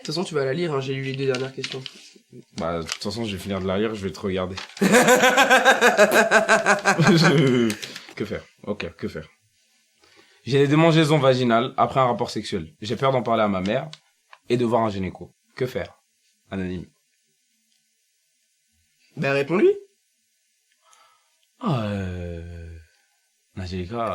toute façon, tu vas la lire, hein. J'ai lu les 2 dernières questions. Bah, de toute façon, je vais finir de la lire, je vais te regarder. Que faire? Ok, que faire? J'ai des démangeaisons vaginales après un rapport sexuel. J'ai peur d'en parler à ma mère et de voir un gynéco. Que faire? Anonyme. Ben, réponds-lui. Angélica.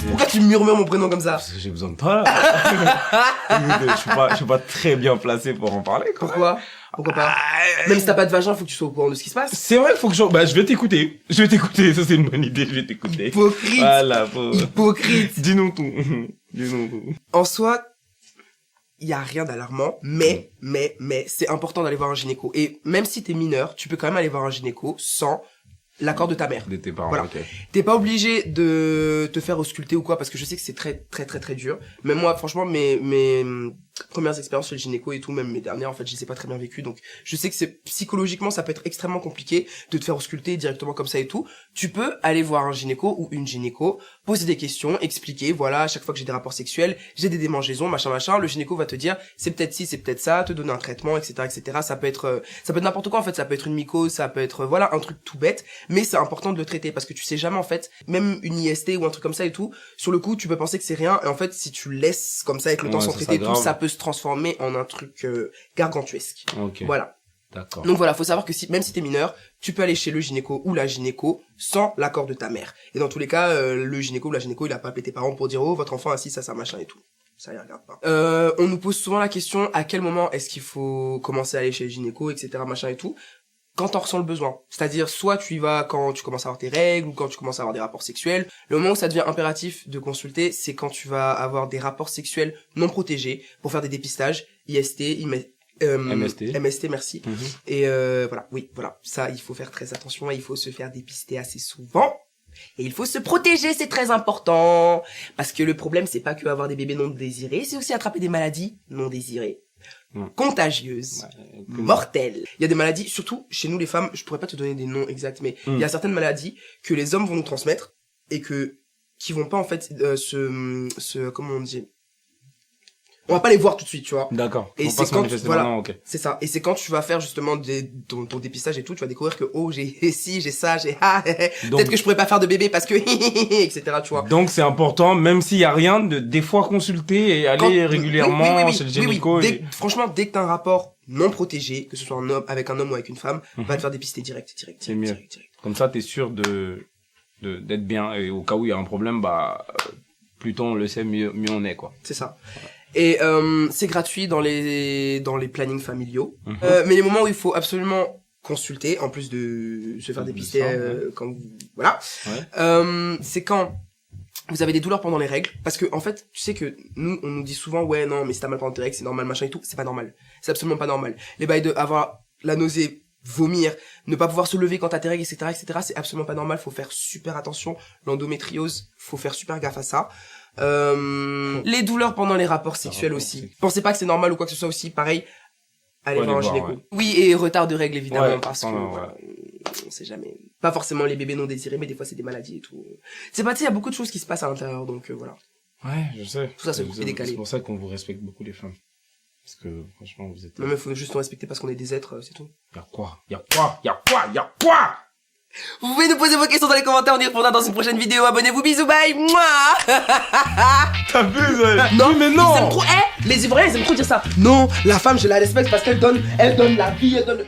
Pourquoi tu murmures mon prénom comme ça? Parce que j'ai besoin de toi, là. Je suis pas très bien placé pour en parler, quoi. Pourquoi? Pourquoi pas? Même si t'as pas de vagin, faut que tu sois au courant de ce qui se passe. C'est vrai, faut que je vais t'écouter. Ça, c'est une bonne idée, je vais t'écouter. Hypocrite. Voilà, Hypocrite. Dis-nous tout. Dis-nous tout. En soi, il y a rien d'alarmant, mais c'est important d'aller voir un gynéco. Et même si t'es mineur, tu peux quand même aller voir un gynéco sans l'accord de ta mère. De tes parents, voilà. ok. T'es pas obligé de te faire ausculter ou quoi, parce que je sais que c'est très dur. Même moi, franchement, mes premières expériences chez le gynéco et tout, même mes dernières, en fait, je les ai pas très bien vécues. Donc, je sais que psychologiquement, ça peut être extrêmement compliqué de te faire ausculter directement comme ça et tout. Tu peux aller voir un gynéco ou une gynéco, poser des questions, expliquer, voilà, à chaque fois que j'ai des rapports sexuels, j'ai des démangeaisons, machin, le gynéco va te dire, c'est peut-être ci, c'est peut-être ça, te donner un traitement, etc. Ça peut être n'importe quoi, en fait, ça peut être une mycose, ça peut être, voilà, un truc tout bête, mais c'est important de le traiter parce que tu sais jamais, en fait, même une IST ou un truc comme ça et tout, sur le coup, tu peux penser que c'est rien, et en fait, si tu laisses comme ça avec le temps sans traiter et tout, ça peut se transformer en un truc gargantuesque. Ok. Voilà. D'accord. Donc voilà, faut savoir que même si t'es mineur, tu peux aller chez le gynéco ou la gynéco sans l'accord de ta mère. Et dans tous les cas, le gynéco ou la gynéco, il a pas appelé tes parents pour dire oh votre enfant a ci, ça machin et tout. Ça il regarde pas. On nous pose souvent la question à quel moment est-ce qu'il faut commencer à aller chez le gynéco, etc. machin et tout. Quand t'en ressens le besoin. C'est-à-dire, soit tu y vas quand tu commences à avoir tes règles, ou quand tu commences à avoir des rapports sexuels. Le moment où ça devient impératif de consulter, c'est quand tu vas avoir des rapports sexuels non protégés, pour faire des dépistages, IST, MST, merci. Et voilà, oui, voilà. Ça, il faut faire très attention, et il faut se faire dépister assez souvent. Et il faut se protéger, c'est très important. Parce que le problème, c'est pas que avoir des bébés non désirés, c'est aussi attraper des maladies non désirées. Contagieuses, mortelles. Il y a des maladies, surtout chez nous les femmes, je pourrais pas te donner des noms exacts, mais il y a certaines maladies que les hommes vont nous transmettre et qui vont pas en fait comment on dit, on va pas les voir tout de suite, tu vois. D'accord. Et c'est quand voilà, okay. C'est ça. Et c'est quand tu vas faire justement ton dépistage et tout, tu vas découvrir que oh j'ai ci, j'ai ça, j'ai peut-être que je pourrais pas faire de bébé parce que etc. Tu vois. Donc c'est important, même s'il y a rien, de des fois consulter et aller régulièrement chez le gynéco. Franchement, dès que t'as un rapport non protégé, que ce soit un homme avec un homme ou avec une femme, va te faire dépister direct. C'est mieux. Comme ça, t'es sûr d'être bien. Et au cas où il y a un problème, bah plus tôt on le sait, mieux on est, quoi. C'est ça. Et c'est gratuit dans les plannings familiaux. Mais les moments où il faut absolument consulter, en plus de se faire dépister quand voilà, c'est quand vous avez des douleurs pendant les règles, parce que en fait, tu sais que nous on nous dit souvent ouais non mais si t'as mal pendant tes règles c'est normal machin et tout, c'est pas normal, c'est absolument pas normal. Les bails de avoir la nausée, vomir, ne pas pouvoir se lever quand t'as tes règles, etc., c'est absolument pas normal, faut faire super attention. L'endométriose, faut faire super gaffe à ça. Les douleurs pendant les rapports sexuels aussi. Pensez pas que c'est normal ou quoi que ce soit aussi, pareil, allez voir un gynéco. Ouais. Oui, et retard de règles évidemment, parce que on sait jamais. Pas forcément les bébés non désirés, mais des fois c'est des maladies et tout. C'est pas, tu sais, il y a beaucoup de choses qui se passent à l'intérieur, donc voilà. Ouais, je sais. Tout ça, c'est décalé. C'est pour ça qu'on vous respecte beaucoup les femmes. Parce que franchement, vous êtes... Non mais faut juste nous respecter parce qu'on est des êtres, c'est tout. Y'a quoi? Vous pouvez nous poser vos questions dans les commentaires, on y répondra dans une prochaine vidéo. Abonnez-vous, bisous, bye. Mouah. T'abuses, ouais. Non, oui, mais non. Ils aiment trop, les Ivoiriens, ils aiment trop dire ça. Non, la femme, je la respecte parce qu'elle donne la vie, elle donne...